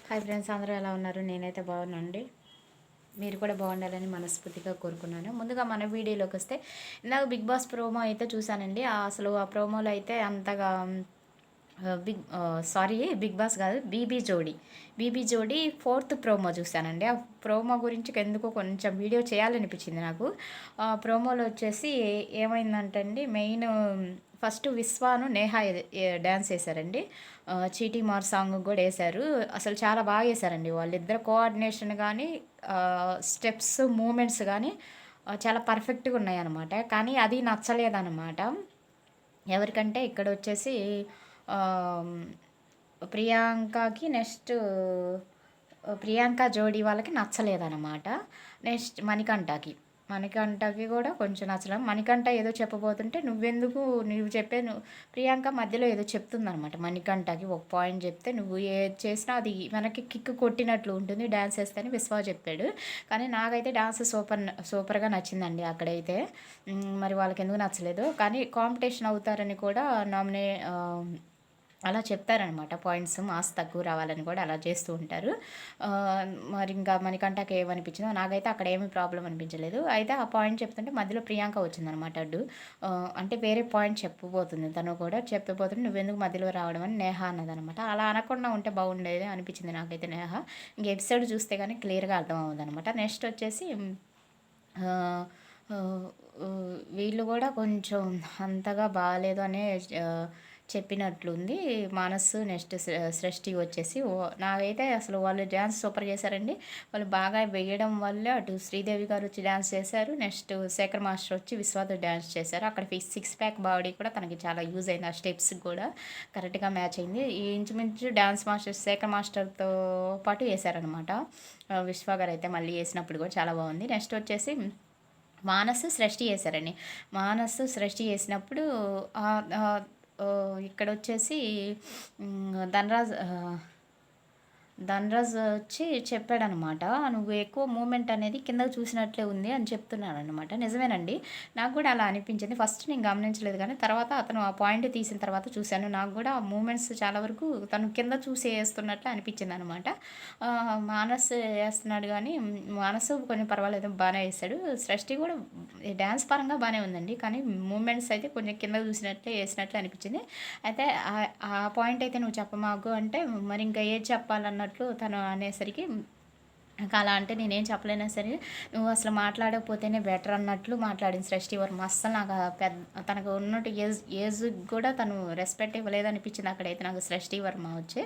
Hi friends, అందరూ ఎలా ఉన్నారు? నేనైతే బాగున్నానండి. మీరు కూడా బాగుండాలని మనస్ఫూర్తిగా కోరుకున్నాను. ముందుగా మన వీడియోలోకి వస్తే, ఇందాక బిగ్ బాస్ ప్రోమో అయితే చూశానండి. అసలు ఆ ప్రోమోలో అయితే అంతగా బిగ్ బాస్ కాదు, బీబీ జోడీ ఫోర్త్ ప్రోమో చూశానండి. ఆ ప్రోమో గురించి ఎందుకో కొంచెం వీడియో చేయాలనిపించింది నాకు. ఆ ప్రోమోలో వచ్చేసి ఏమైందంటే అండి, మెయిన్ ఫస్ట్ విశ్వాను నేహ డ్యాన్స్ వేశారండి. చీటీ మార్ సాంగ్ కూడా వేశారు. అసలు చాలా బాగా వేశారండి. వాళ్ళిద్దరు కోఆర్డినేషన్ కానీ, స్టెప్స్ మూమెంట్స్ కానీ చాలా పర్ఫెక్ట్గా ఉన్నాయన్నమాట. కానీ అది నచ్చలేదన్నమాట. ఎవరికంటే ఇక్కడ వచ్చేసి ప్రియాంకకి ప్రియాంక జోడీ వాళ్ళకి నచ్చలేదన్నమాట. నెక్స్ట్ మణికంఠకి కూడా కొంచెం నచ్చలేదు. మణికంఠ ఏదో చెప్పబోతుంటే ప్రియాంక మధ్యలో ఏదో చెప్తుందనమాట. మణికంఠకి ఒక పాయింట్ చెప్తే, నువ్వు ఏది చేసినా అది మనకి కిక్ కొట్టినట్లు ఉంటుంది డ్యాన్స్ వేస్తేనే విశ్వా చెప్పాడు. కానీ నాకైతే డ్యాన్స్ సూపర్గా నచ్చిందండి అక్కడైతే. మరి వాళ్ళకి ఎందుకు నచ్చలేదు, కానీ కాంపిటీషన్ అవుతారని కూడా అలా చెప్తారనమాట. పాయింట్స్ మాస్ తక్కువ రావాలని కూడా అలా చేస్తూ ఉంటారు. మరి ఇంకా మనకంటాక ఏమనిపించిందో, నాకైతే అక్కడ ఏమీ ప్రాబ్లం అనిపించలేదు. అయితే ఆ పాయింట్ చెప్తుంటే మధ్యలో ప్రియాంక వచ్చిందనమాట అడ్డు. అంటే వేరే పాయింట్ చెప్పబోతుంది, తను కూడా చెప్పబోతుంది, నువ్వెందుకు మధ్యలో రావడం అని నేహ అన్నదనమాట. అలా అనకుండా ఉంటే బాగుండేది అనిపించింది నాకైతే నేహ. ఇంక ఎపిసోడ్ చూస్తే కానీ క్లియర్గా అర్థం అవ్వదు అనమాట. నెక్స్ట్ వచ్చేసి వీళ్ళు కూడా కొంచెం అంతగా బాగాలేదు అనే చెప్పినట్లుంది. మనస్సు నెక్స్ట్ సృష్టి వచ్చేసి నాకైతే అసలు వాళ్ళు డ్యాన్స్ సూపర్ చేశారండి. వాళ్ళు బాగా వేయడం వల్ల అటు శ్రీదేవి గారు వచ్చి డ్యాన్స్ చేశారు. నెక్స్ట్ శేఖర్ మాస్టర్ వచ్చి విశ్వాతో డ్యాన్స్ చేశారు. అక్కడ 6 ప్యాక్ బాడీ కూడా తనకి చాలా యూజ్ అయింది. ఆ స్టెప్స్ కూడా కరెక్ట్గా మ్యాచ్ అయింది. ఈ ఇంచుమించు డ్యాన్స్ మాస్టర్ శేఖర్ మాస్టర్తో పాటు వేశారనమాట. విశ్వ గారు అయితే మళ్ళీ వేసినప్పుడు కూడా చాలా బాగుంది. నెక్స్ట్ వచ్చేసి మానస్ సృష్టి చేసినప్పుడు ఇక్కడ వచ్చేసి ధనరాజ్ వచ్చి చెప్పాడనమాట, నువ్వు ఎక్కువ మూమెంట్ అనేది కిందకు చూసినట్లే ఉంది అని చెప్తున్నాను అనమాట. నిజమేనండి, నాకు కూడా అలా అనిపించింది. ఫస్ట్ నేను గమనించలేదు, కానీ తర్వాత అతను ఆ పాయింట్ తీసిన తర్వాత చూశాను. నాకు కూడా ఆ మూమెంట్స్ చాలా వరకు తను కింద చూసి వేస్తున్నట్లు అనిపించింది అనమాట. మానస్ వేస్తున్నాడు, కానీ మానసు కొంచెం పర్వాలేదు, బాగానే వేస్తాడు. సృష్టి కూడా డ్యాన్స్ పరంగా బాగానే ఉందండి, కానీ మూమెంట్స్ అయితే కొంచెం కింద చూసినట్లే వేసినట్లు అనిపించింది. అయితే ఆ పాయింట్ అయితే నువ్వు చెప్పమాకు అంటే, మరి ఇంకా ఏది చెప్పాలన్నట్లు తను అనేసరికి, ఇంకా అలా అంటే నేనేం చెప్పలేనా సరే, నువ్వు అసలు మాట్లాడకపోతేనే బెటర్ అన్నట్లు మాట్లాడింది సృష్టి వర్మ. అస్సలు నాకు తనకు ఉన్నట్టు ఏజ్ కూడా తను రెస్పెక్ట్ ఇవ్వలేదనిపించింది అక్కడైతే నాకు సృష్టి వర్మ వచ్చి.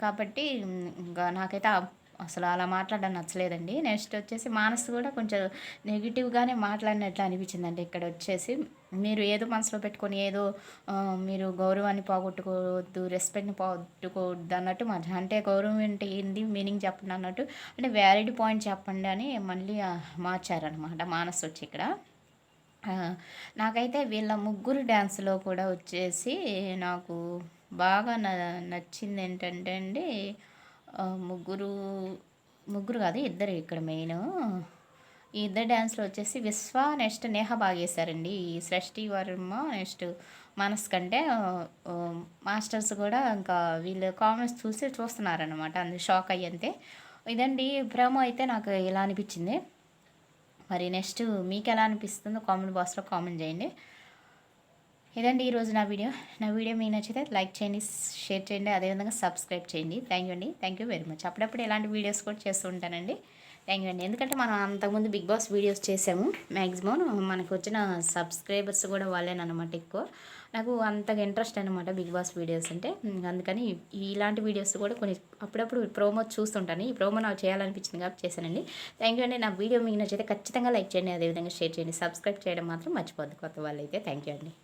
కాబట్టి ఇంకా నాకైతే అసలు అలా మాట్లాడడం నచ్చలేదండి. నెక్స్ట్ వచ్చేసి మానస్ కూడా కొంచెం నెగిటివ్గానే మాట్లాడినట్లు అనిపించిందండి. ఇక్కడ వచ్చేసి మీరు ఏదో మనసులో పెట్టుకొని ఏదో మీరు గౌరవాన్ని పోగొట్టుకోవద్దు, రెస్పెక్ట్ని పోగొట్టుకోవద్దు అన్నట్టు అంటే గౌరవం ఏంటి మీనింగ్ చెప్పండి అన్నట్టు, అంటే వ్యాలిడ్ పాయింట్ చెప్పండి అని మళ్ళీ మార్చారనమాట మానస్ వచ్చి ఇక్కడ. నాకైతే వీళ్ళ ముగ్గురు డ్యాన్స్లో కూడా వచ్చేసి నాకు బాగా నచ్చింది ఏంటంటే అండి, ముగ్గురు కాదు, ఇద్దరు ఇక్కడ మెయిన్. ఈ ఇద్దరు డ్యాన్స్లో వచ్చేసి విశ్వ నెక్స్ట్ నేహ బాగా చేశారండి. ఈ సృష్టి వర్మ నెక్స్ట్ మనస్ కంటే మాస్టర్స్ కూడా ఇంకా వీళ్ళు కామెంట్స్ చూస్తున్నారనమాట. అందుకు షాక్ అయ్యంతే. ఇదండి ప్రోమో అయితే నాకు ఇలా అనిపించింది. మరి నెక్స్ట్ మీకు ఎలా అనిపిస్తుందో కామెంట్ బాక్స్లో కామెంట్ చేయండి. ఇదండి ఈరోజు నా వీడియో మీకు నచ్చితే లైక్ చేయండి, షేర్ చేయండి, అదేవిధంగా సబ్స్క్రైబ్ చేయండి. Thank you very much. అప్పుడప్పుడు ఇలాంటి వీడియోస్ కూడా చేస్తూ ఉంటానండి. థ్యాంక్ యూ అండి. ఎందుకంటే మనం అంతకుముందు బిగ్ బాస్ వీడియోస్ చేసాము. మ్యాక్సిమం మనకు వచ్చిన సబ్స్క్రైబర్స్ కూడా వాళ్ళేనమాట ఎక్కువ. నాకు అంతగా ఇంట్రెస్ట్ అనమాట బిగ్ బాస్ వీడియోస్ అంటే. అందుకని ఇలాంటి వీడియోస్ కూడా కొన్ని అప్పుడప్పుడు ప్రోమో చూస్తుంటాను. ఈ ప్రోమో నాకు చేయాలనిపించింది కాబట్టి చేశానండి. థ్యాంక్ యూ అండి. నా వీడియో మీకు నచ్చితే ఖచ్చితంగా లైక్ చేయండి, అదేవిధంగా షేర్ చేయండి, సబ్స్క్రైబ్ చేయడం మాత్రం మర్చిపోద్దు కొత్త వాళ్ళైతే. థ్యాంక్ యూ అండి.